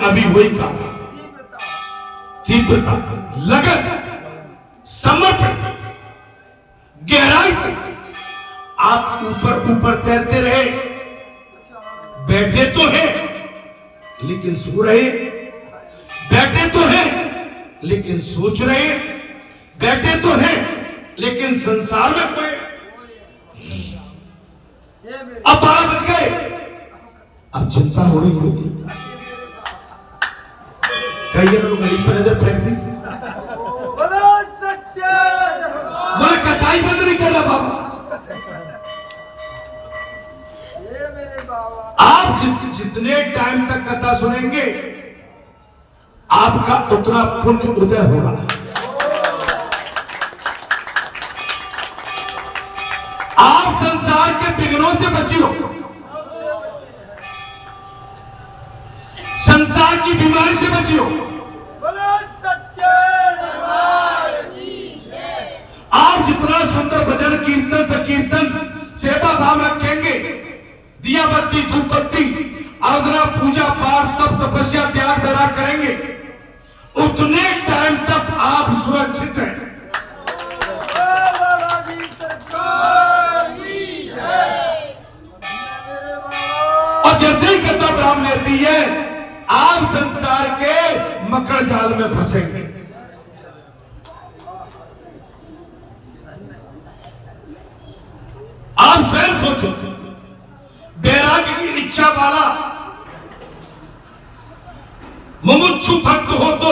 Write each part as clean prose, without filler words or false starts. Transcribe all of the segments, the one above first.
अभी वही कहा, तीव्रता, लगन, समर्पण, गहराई तक। आप ऊपर ऊपर तैरते रहे, बैठे तो हैं लेकिन सो रहे, बैठे तो हैं लेकिन सोच रहे, बैठे तो हैं लेकिन संसार में खोए। अब 12 बज गए, अब चिंता हो रही होगी, कई लोग घड़ी पर नजर फेंक दी, बोले कथाई बंद नहीं कर रहा बाबा। आप जितने टाइम तक कथा सुनेंगे आपका उतना पुण्य उदय होगा। आप संसार के विघ्नों से बचियो, संसार की बीमारी से बचियो। आप जितना सुंदर भजन कीर्तन संकीर्तन सेवा भाव रखेंगे, दिया बत्ती धूप बत्ती आराधना पूजा पाठ तप तपस्या त्याग दरा करेंगे, उतने टाइम तक आप सुरक्षित हैं। और जैसे ही कथा ब्राह्मण लेती है, आप संसार के मकड़ जाल में फंसेंगे। आप स्वयं सोचो, बैराग्य की इच्छा वाला मुमुक्षु भक्त हो तो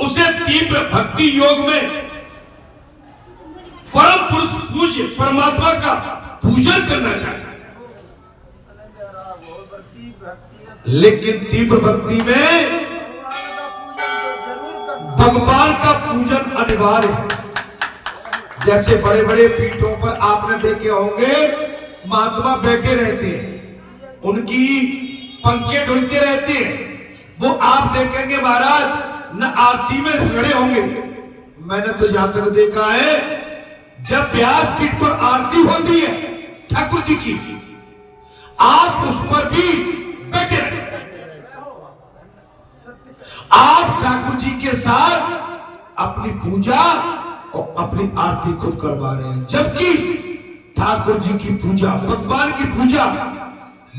उसे तीव्र भक्ति योग में परम पुरुष पूज्य परमात्मा का पूजन करना चाहिए। लेकिन तीव्र भक्ति में भगवान का पूजन अनिवार्य है। जैसे बड़े बड़े पीठों पर आपने देखे होंगे महात्मा बैठे रहते हैं, उनकी पंखे ढुलते रहते हैं, वो आप देखेंगे महाराज न आरती में खड़े होंगे। मैंने तो जहां तक देखा है, जब व्यासपीठ पर आरती होती है ठाकुर जी की, आप उस पर भी बैठे रहे, आप ठाकुर जी के साथ अपनी पूजा और अपनी आरती खुद करवा रहे हैं। जबकि ठाकुर जी की पूजा, भगवान की पूजा,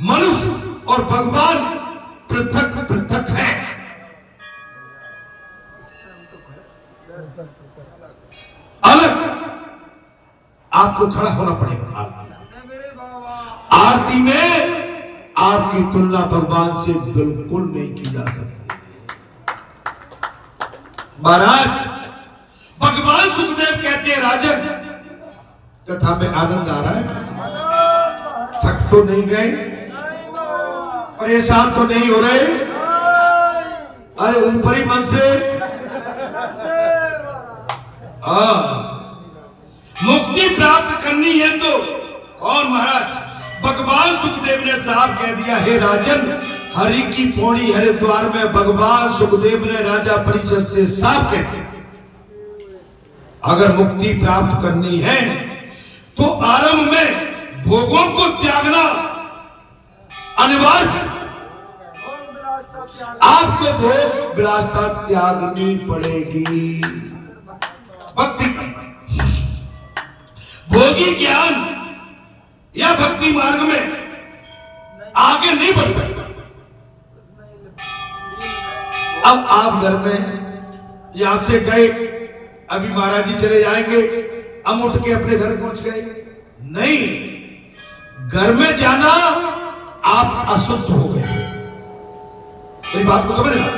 मनुष्य और भगवान पृथक पृथक है। अलग आपको खड़ा होना पड़ेगा। आरती में आपकी तुलना भगवान से बिल्कुल नहीं की जा सकती। महाराज भगवान सुखदेव कहते हैं, राजन कथा में आनंद आ रहा है, थक तो नहीं गए, परेशान तो नहीं हो रहे, अरे ऊपरी मन से मुक्ति प्राप्त करनी है तो और महाराज भगवान सुखदेव ने साहब कह दिया, हे राजन हरि की पौड़ी हरिद्वार में भगवान सुखदेव ने राजा परीक्षित से साफ कह दिया, अगर मुक्ति प्राप्त करनी है तो आरंभ में भोगों को त्यागना अनिवार्य है। आपको भोग विलासता त्यागनी पड़ेगी। भक्ति भोगी ज्ञान या भक्ति मार्ग में आगे नहीं बढ़ सकता। अब आप घर में यहां से गए, अभी महाराज जी चले जाएंगे, हम उठ के अपने घर पहुंच गए, नहीं, घर में जाना आप अशुद्ध हो गए। मेरी बात को समझ रहे?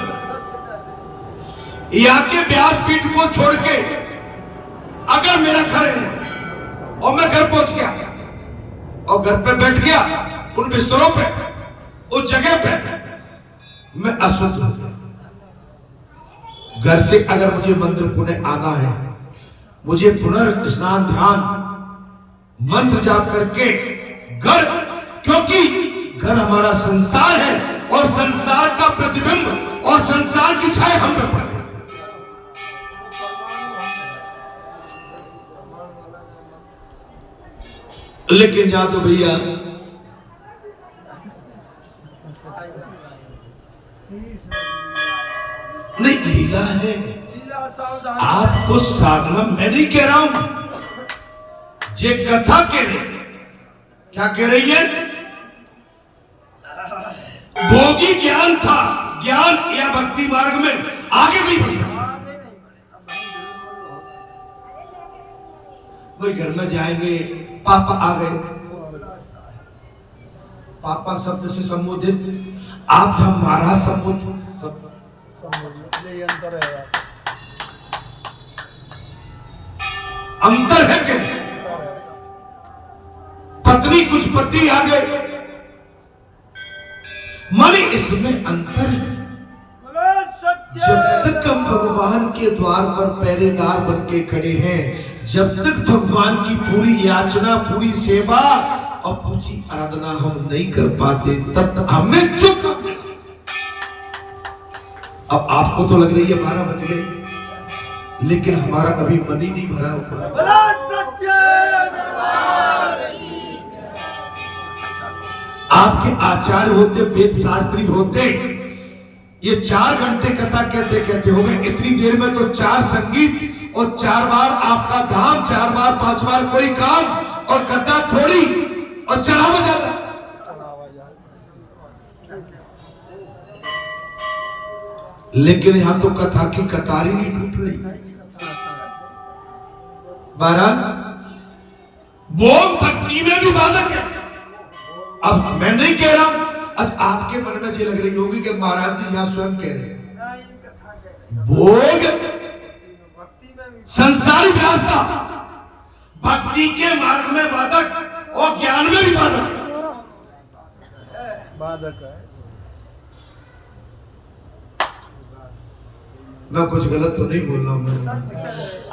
यहाँ के व्यासपीठ को छोड़ के अगर मेरा घर है और मैं घर पहुंच गया और घर पे बैठ गया, उन बिस्तरों पे, उस जगह पे, मैं अशुद्ध हो गया। घर से अगर मुझे मंत्र पुनः आना है, मुझे पुनर्स्नान ध्यान मंत्र जाप करके घर, क्योंकि घर हमारा संसार है और संसार का प्रतिबिंब और संसार की छाया हम पे पड़े। लेकिन जा तो भैया नहीं, लीला है। लीला सावधान। आपको साधना मैं नहीं कह रहा हूं, ये कथा कह रही। क्या कह रही है? भोगी ज्ञान था, ज्ञान या भक्ति मार्ग में आगे नहीं बढ़ सकता। वही घर में जाएंगे, पापा आ गए। पापा शब्द से संबोधित, आप जब महाराज संबोधित, अंतर है क्या? पत्नी कुछ पति आ गए, मन इसमें अंतर है। जब तक हम भगवान के द्वार पर पहरेदार बन के खड़े हैं, जब तक भगवान की पूरी याचना, पूरी सेवा और पूरी आराधना हम नहीं कर पाते, तब तक हमें चुप करना। अब आपको तो लग रही है 12 बज गए, लेकिन हमारा अभी मन ही नहीं भरा हुआ। आपके आचार्य होते, वेद शास्त्री होते, ये 4 घंटे कथा कहते कहते हो गए। इतनी देर में तो 4 संगीत और 4 बार आपका धाम, 4 बार 5 बार कोई काम, और कथा थोड़ी और चढ़ावा ज्यादा। लेकिन यहां तो कथा की कतार ही नहीं टूट रही। 12 भोग भक्ति में भी बाधक है। अब मैं नहीं कह रहा हूं, आज आपके मन में ये लग रही होगी कि महाराज जी यहां स्वयं कह रहे हैं भोग संसारी व्यवस्था भक्ति के मार्ग में बाधक और ज्ञान में भी बाधक है। मैं कुछ गलत तो नहीं बोल रहा हूं। मैं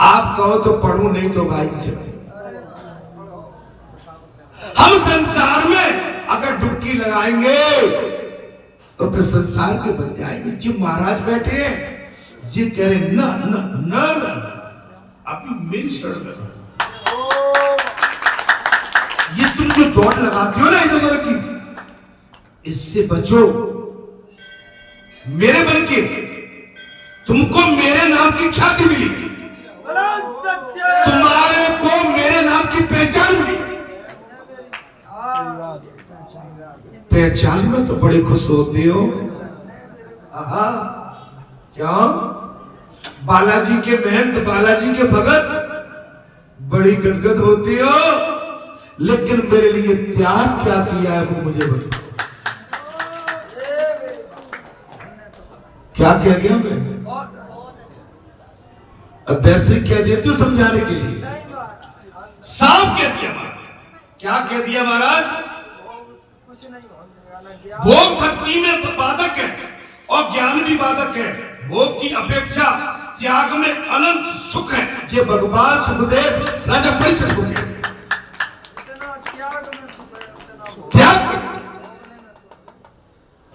आप कहो तो पढ़ू, नहीं तो भाई चले। हम संसार में अगर डुबकी लगाएंगे तो फिर संसार के बन जाएंगे। जो महाराज बैठे हैं जी कह रहे ना ना ना ना, अभी मेरी शरण में ये तुम जो दौड़ लगाती हो ना इधर उधर की, इससे बचो। मेरे बन के तुमको मेरे नाम की ख्याति मिली, तुम्हारे को मेरे नाम की पहचान मिली। पहचान में तो बड़े खुश होते हो। क्यों? बालाजी के महंत, बालाजी के भगत बड़ी गदगद होती हो, लेकिन मेरे लिए त्याग क्या किया है वो मुझे बताओ। क्या कह गया मैं? अब वैसे कह देते हो समझाने के लिए, साफ कह दिया महाराज। क्या कह दिया महाराज? भोग भक्ति में बाधक है और ज्ञान भी बाधक है। भोग की अपेक्षा त्याग में अनंत सुख है। ये भगवान सुखदेव राजा परीक्षित को कहते हैं। त्याग,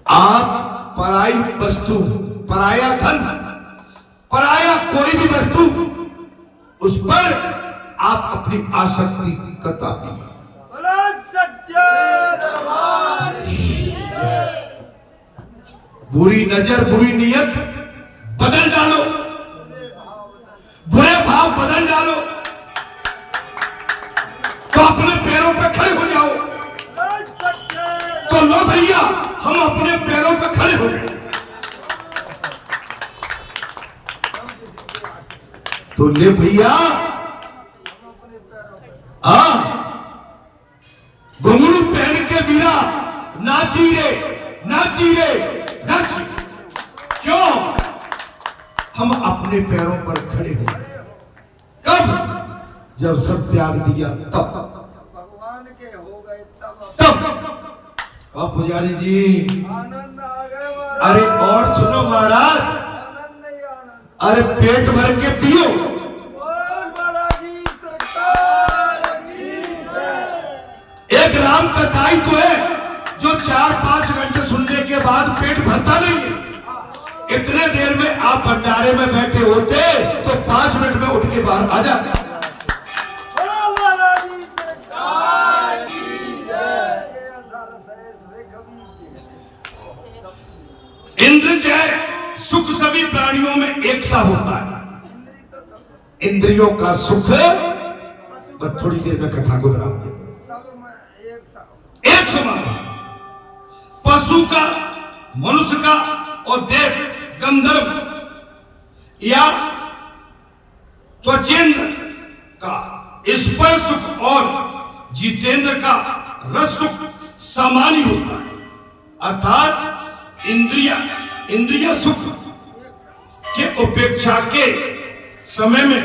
आप पराई वस्तु, पराया धन, पराया कोई भी वस्तु, उस पर आप अपनी आसक्ति कताती। बुरी नजर, बुरी नीयत बदल डालो, बुरे भाव बदल डालो, तो अपने पैरों पे खड़े हो जाओ। तो लो भैया, हम अपने पैरों पे खड़े हो गए। तो ले भैया, घुंघरू पहन के बिना नाची रे, नाची रे, नाची। क्यों? हम अपने पैरों पर खड़े हो। कब? जब सब त्याग दिया तब। भगवान के हो गए तब पुजारी जी आनंद आ गए। अरे और सुनो महाराज, आनंद ही आनंद। अरे पेट भर के पियो। बालाजी सरकार की जय। एक राम कथा ही तो है जो 4-5 घंटे सुनने के बाद पेट भरता नहीं है। इतने देर में आप भंडारे में बैठे होते तो 5 मिनट में उठ के बाहर आ जाते। इंद्र जय सभी प्राणियों में एक सा होता है। इंद्री तो सब इंद्रियों का सुख, बस थोड़ी देर में कथा को विराम दे, सब में एक सा एक समान है। पशु का, मनुष्य का और देव, गंधर्व या त्वचेंद्र का स्पर्श सुख और जितेंद्र का रस सुख समान ही होता है। अर्थात इंद्रिय सुख के उपेक्षा के समय में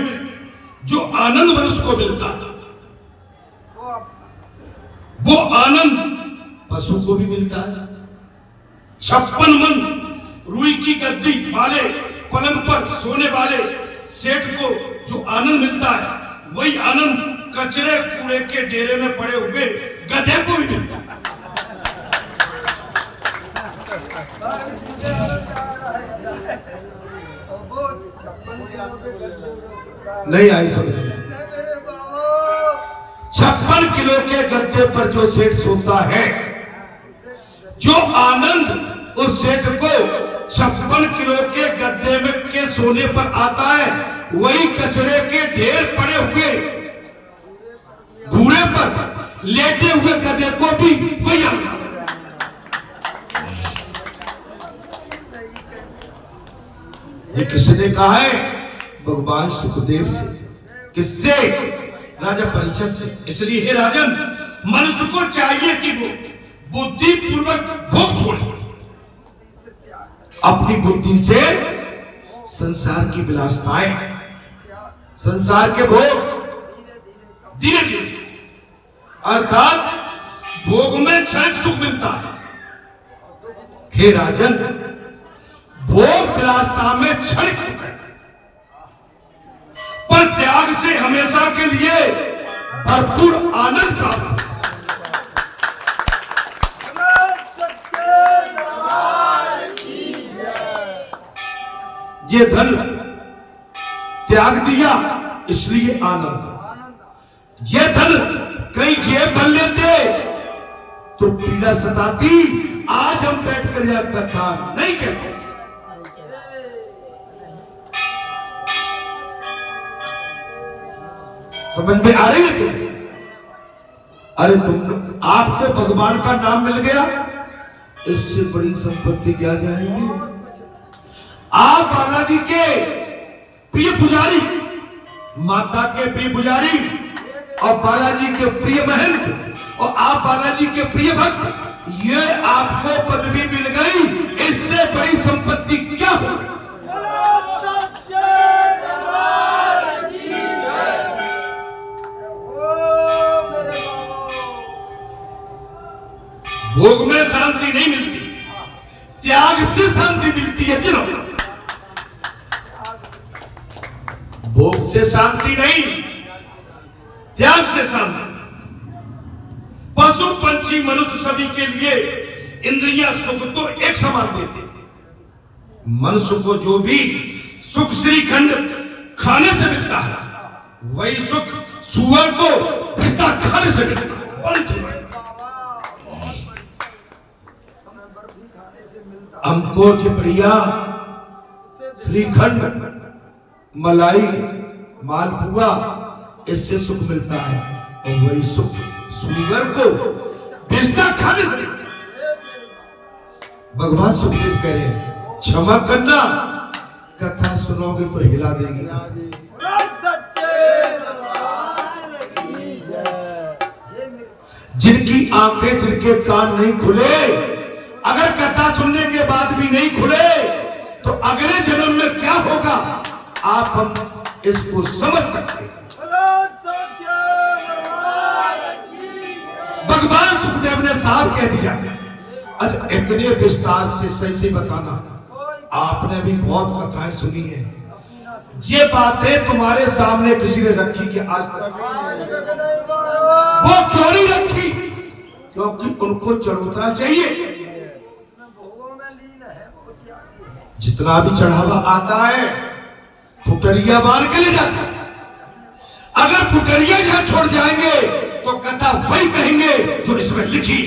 जो आनंद मनुष्य को मिलता है, वो अपना वो आनंद पशु को भी मिलता है। 56 मन रुई की गद्दी वाले पलंग पर सोने वाले सेठ को जो आनंद मिलता है, वही आनंद कचरे कूड़े के डेरे में पड़े हुए गधे को भी मिलता है। और वो 56 किलो के गड्ढे में सुतरा है। नहीं आई समझ में। नहीं मेरे बाबू 56 किलो के गद्दे पर जो सेठ सोता है, जो आनंद उस सेठ को 56 किलो के गद्दे में के सोने पर आता है, वही कचरे के ढेर पड़े हुए घूरे पर लेटे हुए गधे को भी वही आनंद। ये किसने कहा है? भगवान सुखदेव से। किससे? राजा परीक्षित से। इसलिए हे राजन, मनुष्य को चाहिए कि वो बुद्धि पूर्वक भोग छोड़े, अपनी बुद्धि से संसार की विलासताएं, संसार के भोग धीरे धीरे, अर्थात भोग में क्षणिक सुख मिलता है। हे राजन, भोग विलासता में क्षणिक सुख है, पर त्याग से हमेशा के लिए भरपूर आनंद प्राप्त। सच्चे दरबार की जय। ये धन त्याग दिया इसलिए आनंद। आनंद ये धन कहीं जेब भर लेते तो पीड़ा सताती। आज हम बैठकर यह कथा नहीं कहते। समझ में आ रही है तुम्हें? अरे तुम, आपको भगवान का नाम मिल गया, इससे बड़ी संपत्ति क्या जाएगी? आप बालाजी के प्रिय पुजारी, माता के प्रिय पुजारी और बालाजी के प्रिय महंत और आप बालाजी के प्रिय भक्त, ये आपको पदवी मिल गई, इससे बड़ी संपत्ति क्या हो? सच्चे दरबार की जय। ओ मेरे बाबू भोग में शांति नहीं मिलती, त्याग से शांति मिलती है। चलो, भोग से शांति नहीं, त्याग से शांति। पशु पंछी मनुष्य सभी के लिए इंद्रियां सुख तो एक समान देते हैं। मनुष्य को जो भी सुख श्रीखंड खाने से मिलता है, वही सुख सुअर को पिता खाने से मिलता है। बड़ी चीज है। बाबा बहुत बड़ी हमें बर्फी खाने से मिलता है। हमको जो प्रिया श्रीखंड, मलाई, मालपुआ, इससे सुख मिलता है, और वही सुख सुअर को पिता खाने से मिलता है। भगवान सुखदेव कह रहे हैं, क्षमा करना, कथा सुनोगे तो हिला देगी। सच्चे दरबार की जय। ये मेरे जिनकी आंखें, जिनके कान नहीं खुले, अगर कथा सुनने के बाद भी नहीं खुले, तो अगले जन्म में क्या होगा आप हम इसको समझ सकते हैं। सच्चे दरबार की जय। भगवान सुखदेव ने साफ कह दिया। अच्छा, इतने विस्तार से सही से बताना, आपने भी बहुत कथाएं सुनी हैं, ये बातें तुम्हारे सामने किसी ने रखी कि आज तक? वो क्यों नहीं रखी? क्योंकि उनको चढ़ोतरा चाहिए। भोगों में लीन है, बहुत त्यागी है। जितना भी चढ़ावा आता है, फुटरिया बांध के ले जाता है। अगर फुटरिया यहां छोड़ जाएंगे तो कथा वही कहेंगे जो इसमें लिखी।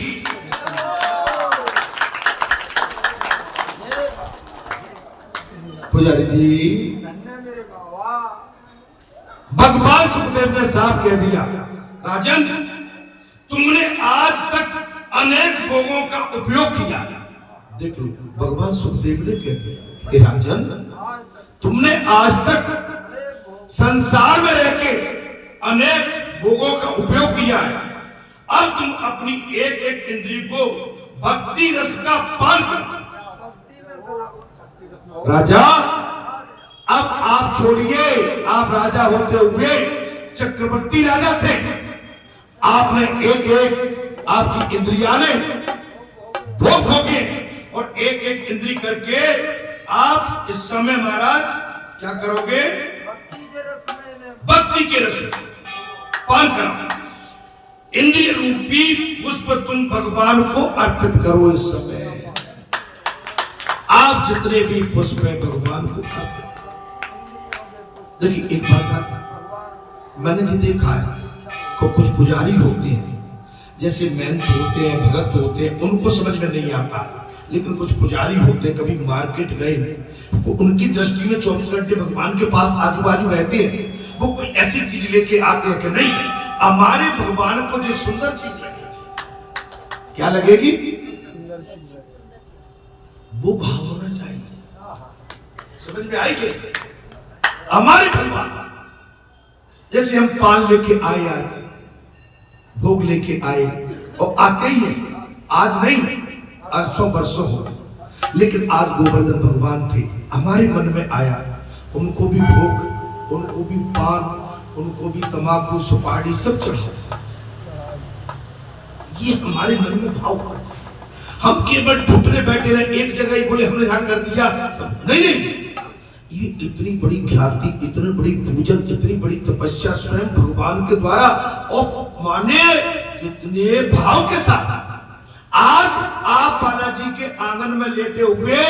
पुजारी जी, धन्य मेरे बाबा। भगवान सुखदेव ने साफ कह दिया, राजन तुमने आज तक अनेक भोगों का उपयोग किया। देख लो, भगवान सुखदेव ने कह दिया कि राजन तुमने आज तक संसार में रह के अनेक भोगों का उपयोग किया है। अब तुम अपनी एक एक इंद्रिय को भक्ति रस का पान करो। राजा, अब आप छोड़िए, आप राजा होते हुए चक्रवर्ती राजा थे। आपने एक एक आपकी इंद्रिया ने भोग भोगे और एक एक इंद्री करके आप इस समय महाराज क्या करोगे? भक्ति के रस पान करो। इंद्रिय रूपी पुष्प तुम भगवान को अर्पित करो। इस समय आप जितने भी पुष्प है भगवान को देखिए। एक बात का मैंने भी देखा है को कुछ पुजारी होते हैं, जैसे महंत होते हैं, भगत होते हैं, उनको समझ में नहीं आता। लेकिन कुछ पुजारी होते हैं, कभी मार्केट गए, वो उनकी दृष्टि में 24 घंटे भगवान के पास आजू बाजू रहते हैं। वो कोई ऐसी चीज लेके आते हैं कि नहीं, हमारे भगवान को जो सुंदर चीज लगेगी, क्या लगेगी? वो भाव होना चाहिए। समझ में आई कि हमारे भगवान, जैसे हम पान लेके आए, आज भोग लेके आए और आते ही है, आज नहीं, अरसों बरसों हो, लेकिन आज गोवर्धन भगवान थे, हमारे मन में आया, उनको भी भोग, उनको भी पान, उनको भी तंबाकू सुपारी सब चढ़ा। ये हमारे मन में भाव होना चाहिए। हम केवल ठुटरे बैठे रहे, एक जगह ही बोले हमने यहाँ कर दिया सब, नहीं नहीं। ये इतनी बड़ी ख्याति, इतनी बड़ी पूजन, इतनी बड़ी तपस्या स्वयं भगवान के द्वारा, और माने कितने भाव के साथ आज आप बालाजी के आंगन में लेटे हुए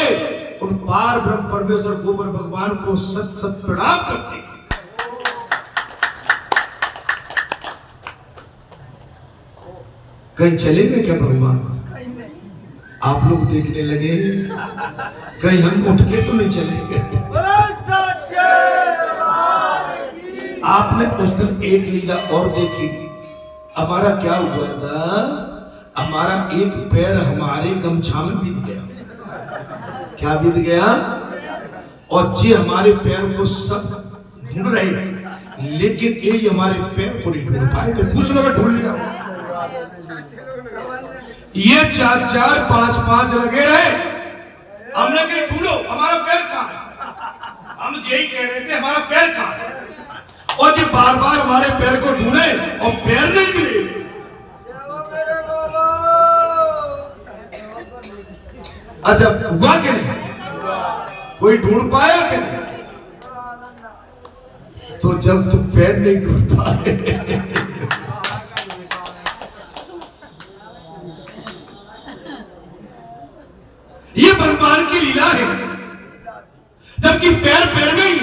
उन पार ब्रह्म परमेश्वर गोबर भगवान को सत सत प्रणाम करते। कहीं चले गए क्या भगवान? आप लोग देखने लगे, कहीं हम उठ के तो नहीं चले गए। आपने उस दिन एक लीला और देखी। हमारा क्या हुआ था, हमारा एक पैर हमारे गमछा में बीत गया। क्या बीत गया? और जी हमारे पैर को सब ढूंढ रहे, लेकिन ये हमारे पैर को नहीं ढूंढ पाए। तो कुछ लोग ढूंढ लिया, ये 4-4 5-5 लगे रहे। हमने कहा ढूंढो हमारा पैर कहाँ है, हम यही कह रहे थे हमारा पैर कहाँ है, और जी बार बार हमारे पैर को ढूंढे और पैर नहीं मिले। अच्छा हुआ कि नहीं? कोई ढूंढ पाया कि नहीं? तो जब तुम पैर नहीं ढूंढ पाए, ये भगवान की लीला है, जबकि पैर पैर में ही।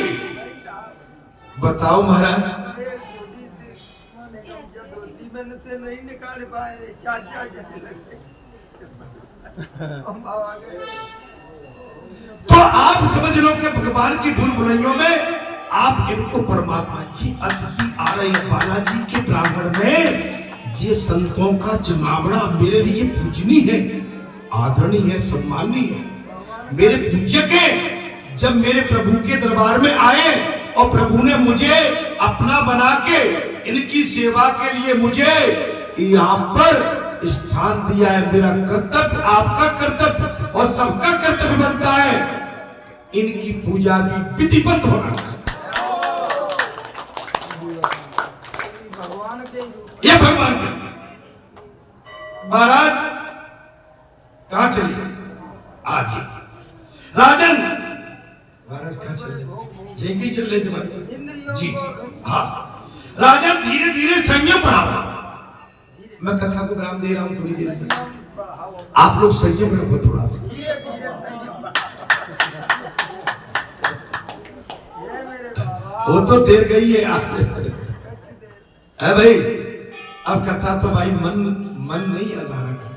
बताओ महाराज, से नहीं निकाल पाए, चाचा जाने लगे। तो आप समझ लो कि भगवान की भूल भुलैयों में आप इनको परमात्मा जी अतिथि आ रहे हैं बालाजी के प्रांगण में। ये संतों का जमावड़ा मेरे लिए पूजनीय है, आदरणीय है, सम्माननीय है, मेरे पूज्यक है। जब मेरे प्रभु के दरबार में आए और प्रभु ने मुझे अपना बना के इनकी सेवा के लिए मुझे यहाँ पर स्थान दिया है। मेरा कर्तव्य, आपका कर्तव्य और सबका कर्तव्य बनता है, इनकी पूजा भी विधिवत होना चाहिए। ये भगवान के महाराज कहां चलिए? आज राजन महाराज कहां चले? यही चल रहे थे जी। हाँ राजन, धीरे धीरे संयम बढ़ाओ। मैं कथा को विराम दे रहा हूं, थोड़ी देर में आप लोग संयम रखो थोड़ा सा। वो तो देर गई है आपसे है भाई। अब कथा तो भाई मन नहीं अल्लाह रखा।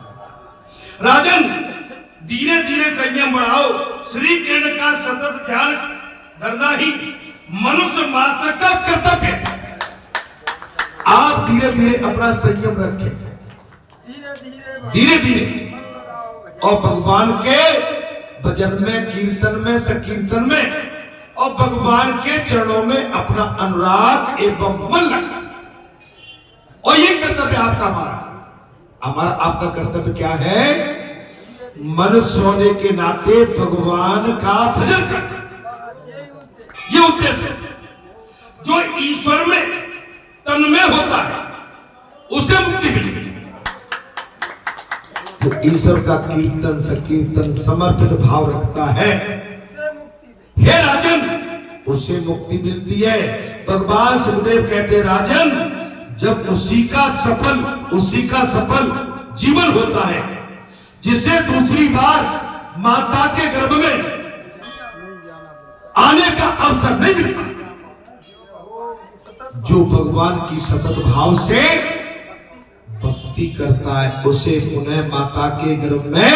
राजन धीरे धीरे संयम बढ़ाओ, श्री कृष्ण का सतत ध्यान डरना ही मनुष्य मात्र का कर्तव्य है। आप धीरे धीरे अपना संयम रखें, धीरे धीरे, और भगवान के भजन में, कीर्तन में, संकीर्तन में और भगवान के चरणों में अपना अनुराग एवं मन लगा। और ये कर्तव्य आपका, हमारा आपका कर्तव्य क्या है? मनुष्य होने के नाते भगवान का भजन करना, ये उद्देश्य है। जो ईश्वर में तन्मय होता है उसे मुक्ति मिलेगी। तो ईश्वर का कीर्तन संकीर्तन समर्पित भाव रखता है, हे राजन, उससे मुक्ति मिलती है। भगवान सुखदेव कहते, राजन, जब उसी का सफल जीवन होता है जिसे दूसरी बार माता के गर्भ में आने का अवसर नहीं मिलता, जो भगवान की सतत भाव से भक्ति करता है उसे पुनः माता के गर्भ में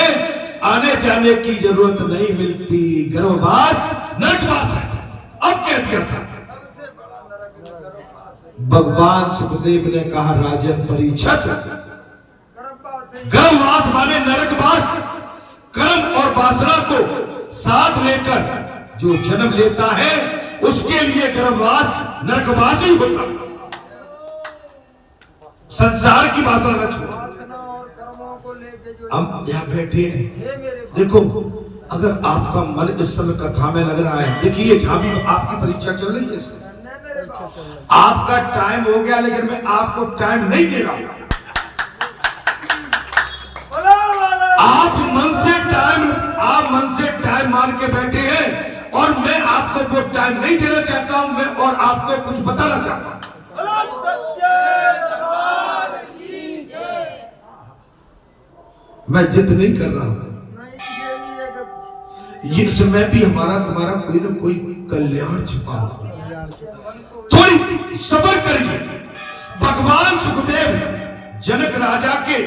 आने जाने की जरूरत नहीं मिलती। गर्भवास नरकवास है। अब कह दिया सर, भगवान सुखदेव ने कहा, राजन परीक्षित, गर्भवास माने नरकवास, कर्म और वासना को साथ लेकर जो जन्म लेता है उसके लिए गर्भवास नरकवास ही होता। संसार की वासना न छोड़ो। हम यहाँ बैठे हैं, देखो, अगर आपका मन इस समय कथा में लग रहा है, देखिए जहां भी आपकी परीक्षा चल रही है, आपका टाइम हो गया, लेकिन मैं आपको टाइम नहीं दे रहा हूं। आप मन से टाइम मान के बैठे हैं और मैं आपको वो टाइम नहीं देना चाहता हूं, मैं और आपको कुछ बताना चाहता हूं। मैं जिद नहीं कर रहा हूं, ये समय भी हमारा तुम्हारा कोई ना कोई कल्याण छिपा होगा। थोड़ी सब्र करिए। भगवान सुखदेव जनक राजा के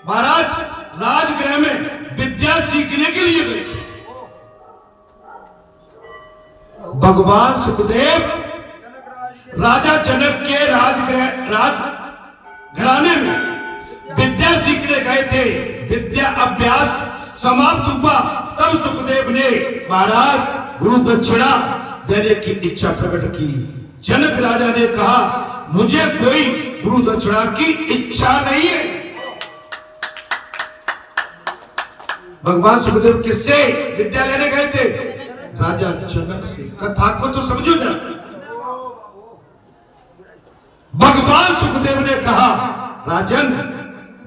महाराज राजगृह में विद्या सीखने के लिए गए। भगवान सुखदेव राजा जनक के घराने में विद्या सीखने गए थे। विद्या अभ्यास समाप्त हुआ, तब सुखदेव ने महाराज गुरु दक्षिणा देने की इच्छा प्रकट की। जनक राजा ने कहा, मुझे कोई गुरु दक्षिणा की इच्छा नहीं है। भगवान सुखदेव किससे विद्या लेने गए थे? राजा जनक से। कथा को तो समझो जरा। भगवान सुखदेव ने कहा, राजन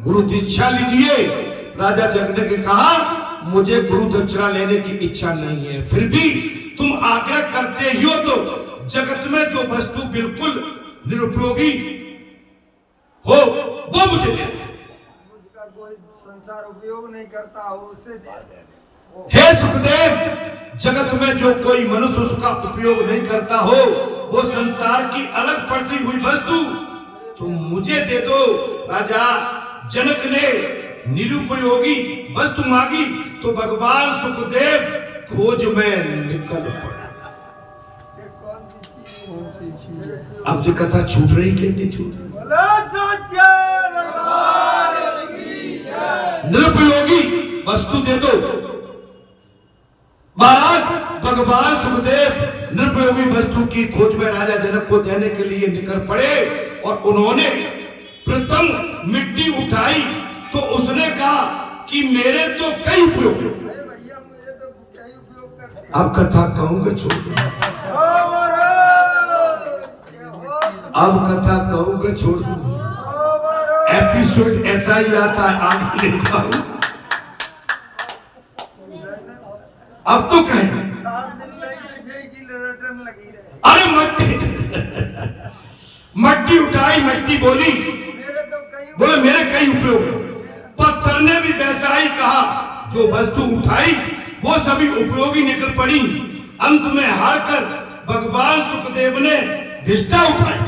गुरु दीक्षा लीजिए। राजा जनक ने कहा, मुझे गुरु दक्षिणा लेने की इच्छा नहीं है, फिर भी तुम आग्रह करते ही हो तो जगत में जो वस्तु बिल्कुल निरुपयोगी हो वो मुझे दे दो। मुझका कोई संसार उपयोग नहीं करता हो उसे दे दो। हे सुखदेव, जगत में जो कोई मनुष्य उसका उपयोग नहीं करता हो, वो संसार की अलग पड़ती हुई वस्तु तुम मुझे दे दो। राजा जनक ने निरुपयोगी वस्तु मांगी तो भगवान सुखदेव खोज में निकल पड़े। अब जो कथा छूट रही, कहती छूट, निरुपयोगी वस्तु दे दो। महाराज भगवान सुखदेव निरुपयोगी वस्तु की खोज में राजा जनक को देने के लिए निकल पड़े और उन्होंने प्रथम मिट्टी उठाई तो उसने कहा कि मेरे तो कई उपयोग है। भैया मुझे तो कई उपयोग करते हैं। अब कथा कहूंगा छोड़ दो, अब कथा कहूंगा छोड़ दो। एपिसोड ऐसा ही आता है, आगे ले जाऊं। अब तो कहें, अरे मट्टी उठाई, मट्टी बोली, बोले मेरे कई उपयोग है। पत्थर ने भी वैसा ही कहा, जो वस्तु उठाई वो सभी उपयोगी निकल पड़ी। अंत में हार कर भगवान सुखदेव ने भिष्टा उठाई।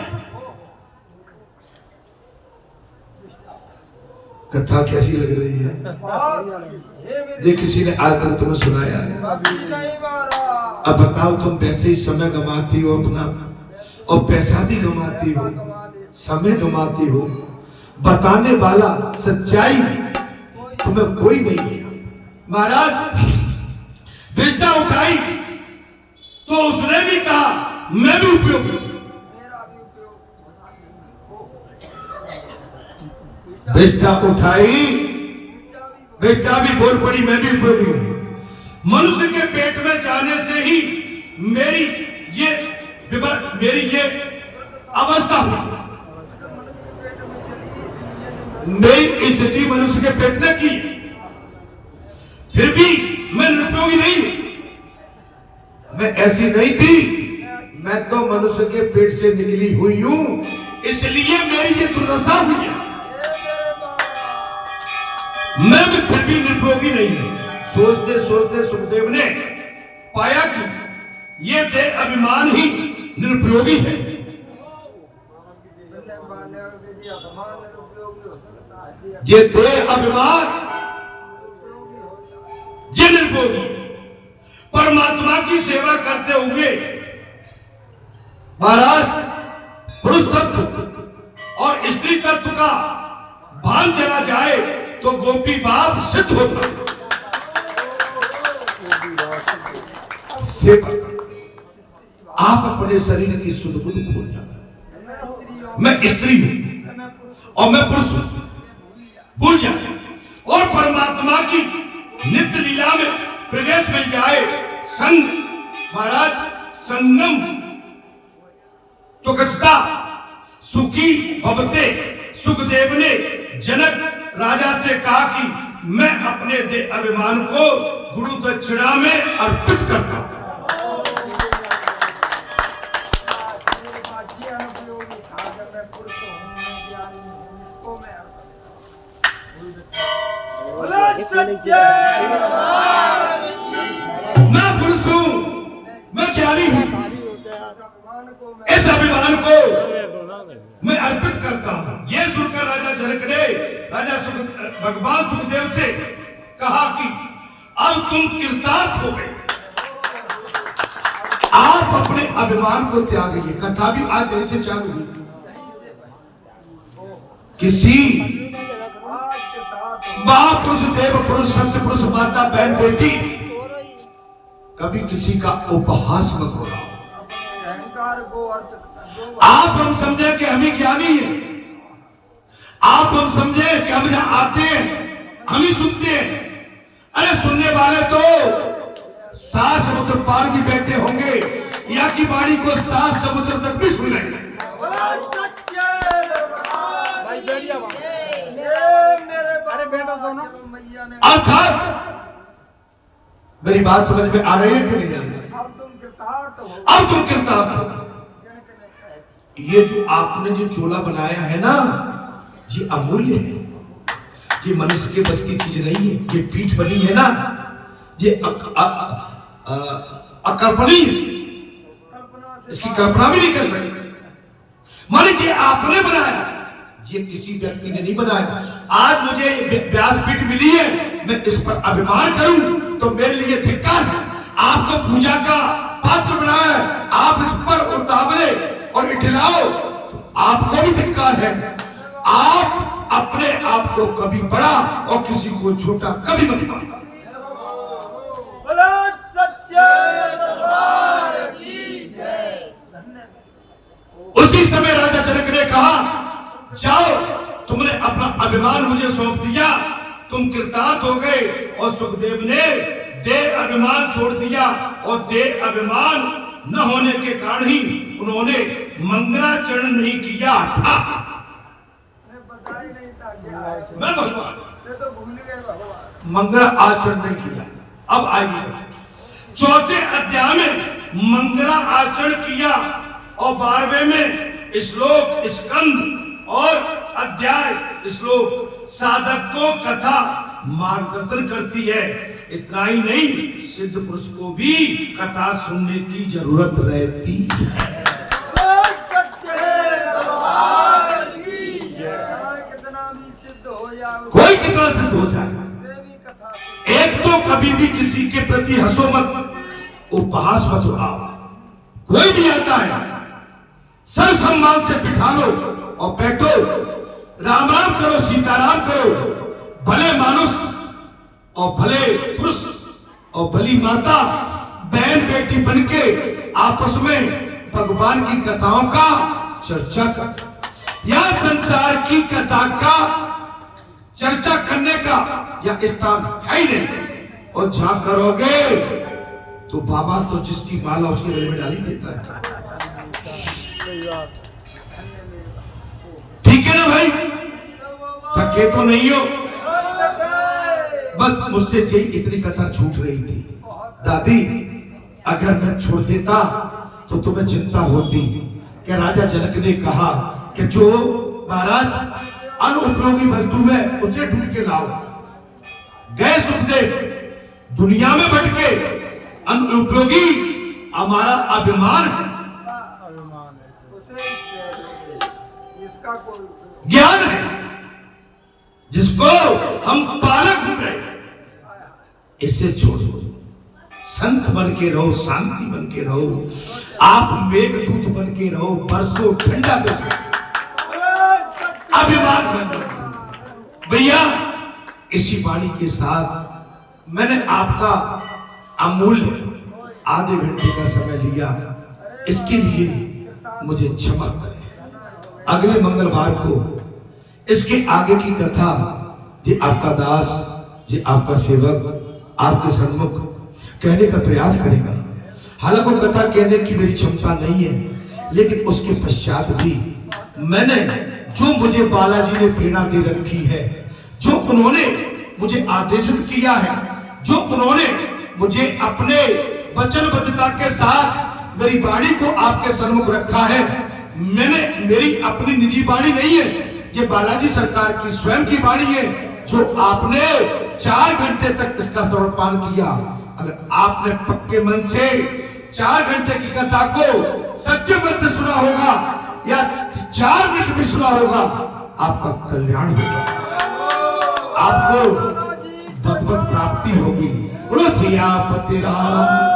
कथा कैसी लग रही है? ये किसी ने आज तक तुम्हें सुनाया? नहीं अब बताओ, तुम वैसे ही समय गंवाती हो अपना, और पैसा भी गंवाती हो, समय गंवाती हो। बताने वाला सच्चाई तुम्हें कोई नहीं है। महाराज बिस्ता उठाई तो उसने भी कहा मैं भी उपयोगी हूं। बिस्ता उठाई, बिस्ता भी बोल पड़ी मैं भी उपयोगी हूं। मनुष्य के पेट में जाने से ही मेरी ये अवस्था हुई। मेरी स्थिति मनुष्य के पेट ने की, फिर भी मैं निरुपयोगी नहीं हूं। मैं ऐसी नहीं थी, मैं तो मनुष्य के पेट से निकली हुई हूं, इसलिए मेरी ये दुर्दशा हुई है। मैं भी फिर भी निरुपयोगी नहीं हूं। सोचते सोचते सुखदेव ने पाया कि ये देह अभिमान ही निरुपयोगी है। ये देह अभिमान ये निरुपयोगी। परमात्मा की सेवा करते हुए महाराज पुरुष तत्व और स्त्री तत्व का भान चला जाए तो गोपी बाप सिद्ध होता। आप अपने शरीर की शुद्ध बुद्ध खोल जाना। मैं स्त्री हूं और मैं पुरुष हूं, भूल जाए, और परमात्मा की नित्य लीला में प्रवेश मिल जाए। संग महाराज संगम तो गच्छता सुखी भवते। सुखदेव ने जनक राजा से कहा कि मैं अपने देह अभिमान को गुरु दक्षिणा में अर्पित करता हूं। मैं पुरुष हूं, मैं ज्ञानी हूं, इस अभिमान को मैं अर्पित करता हूं। यह सुनकर राजा जनक ने भगवान सुखदेव से कहा कि अब तुम कृतार्थ हो गए, आप अपने अभिमान को त्यागिए। कथा भी आज यहीं से चालू हुई। किसी महापुरुष देव पुरुष सत्य पुरुष माता बहन बेटी कभी किसी का उपहास मत करो। आप हम समझे कि हम ही ज्ञानी हैं, आप हम समझे कि हम जहां आते हैं हम ही सुनते हैं। अरे सुनने वाले तो 7 समुद्र पार भी बैठे होंगे, या की बाणी को 7 समुद्र तक भी सुन लेंगे। अर्थात मेरी बात समझ में आ रही है कि नहीं आ रही? अब तुम कृतार्थ हो। ये जो आपने जो चोला बनाया है ना, ये अमूल्य है, ये मनुष्य के बस की चीज नहीं है। ये पीठ बनी है ना, ये अकल्पनीय है, इसकी कल्पना भी नहीं कर सकते। मान लीजिए आपने बनाया, ये किसी व्यक्ति ने नहीं बनाया। आज मुझे व्यासपीठ मिली है, मैं इस पर अभिमान करूं तो मेरे लिए धिक्कार है। आपको पूजा का पात्र बनाया, आप इस पर उतावले और इठलाओ तो आपको भी धिक्कार है। आप अपने आप को कभी बड़ा और किसी को छोटा कभी मत मानो। उसी समय राजा जनक ने कहा जाओ, तुमने अपना अभिमान मुझे सौंप दिया, तुम कृतार्थ हो गए। और सुखदेव ने देह अभिमान छोड़ दिया, और देह अभिमान न होने के कारण ही उन्होंने मंगलाचरण नहीं किया था। मैं भगवान तो भूल गए, भगवान मंगल आचरण नहीं किया। अब आइए 4थे अध्याय में मंगला आचरण किया, और 12वें में श्लोक स्कंद और अध्याय श्लोक साधक को कथा मार्गदर्शन करती है। इतना ही नहीं, सिद्ध पुरुष को भी कथा सुनने की जरूरत रहती है। कोई कितना सिद्ध हो जाए, एक तो कभी भी किसी के प्रति हंसो मत, उपहास मत उड़ाओ। कोई भी आता है सर सम्मान से बिठा लो और बैठो, राम राम करो, सीताराम करो। भले मानुष और भले पुरुष और भली माता बहन बेटी बनके आपस में भगवान की कथाओं का चर्चा कर। या संसार की कथा का चर्चा करने का या स्थान है ही नहीं। और जहां करोगे तो बाबा तो जिसकी माला उसके गले में डाली देता है। ठीक है ना भाई, थके तो नहीं हो? बस मुझसे इतनी कथा छूट रही थी। दादी अगर मैं छोड़ देता तो तुम्हें चिंता होती कि राजा जनक ने कहा कि जो महाराज अनुपयोगी वस्तु है उसे ढूंढ के लाओ। गए सुखदेव दुनिया में भटके, अनुपयोगी हमारा अभिमान है, ज्ञान है जिसको हम पालक ढूंढ रहे, इसे छोड़ दो। संत बन के रहो, शांति बन के रहो, आप मेघदूत बन के रहो, बरसों ठंडा कर अभिमान बन रहो। भैया इसी वाणी के साथ मैंने आपका अमूल्य आधे घंटे का समय लिया, इसके लिए मुझे क्षमा करें। अगले मंगलवार को इसके आगे की कथा ये आपका दास, ये आपका सेवक आपके सन्मुख कहने का प्रयास करेगा। हालांकि वो कथा कहने की मेरी क्षमता नहीं है, लेकिन उसके पश्चात भी मैंने जो मुझे बालाजी ने प्रेरणा दे रखी है, जो उन्होंने मुझे आदेशित किया है, जो उन्होंने मुझे अपने वचनबद्धता के साथ मेरी वाणी को आपके सन्मुख रखा है, मैंने मेरी अपनी निजी वाणी नहीं है, ये बालाजी सरकार की स्वयं की वाणी है, जो आपने 4 घंटे तक इसका श्रवण किया। अगर आपने पक्के मन से 4 घंटे की कथा को सच्चे मन से सुना होगा या 4 मिनट भी सुना होगा, आपका कल्याण होगा, आपको भगवत प्राप्ति होगी। बोलो सियापति राम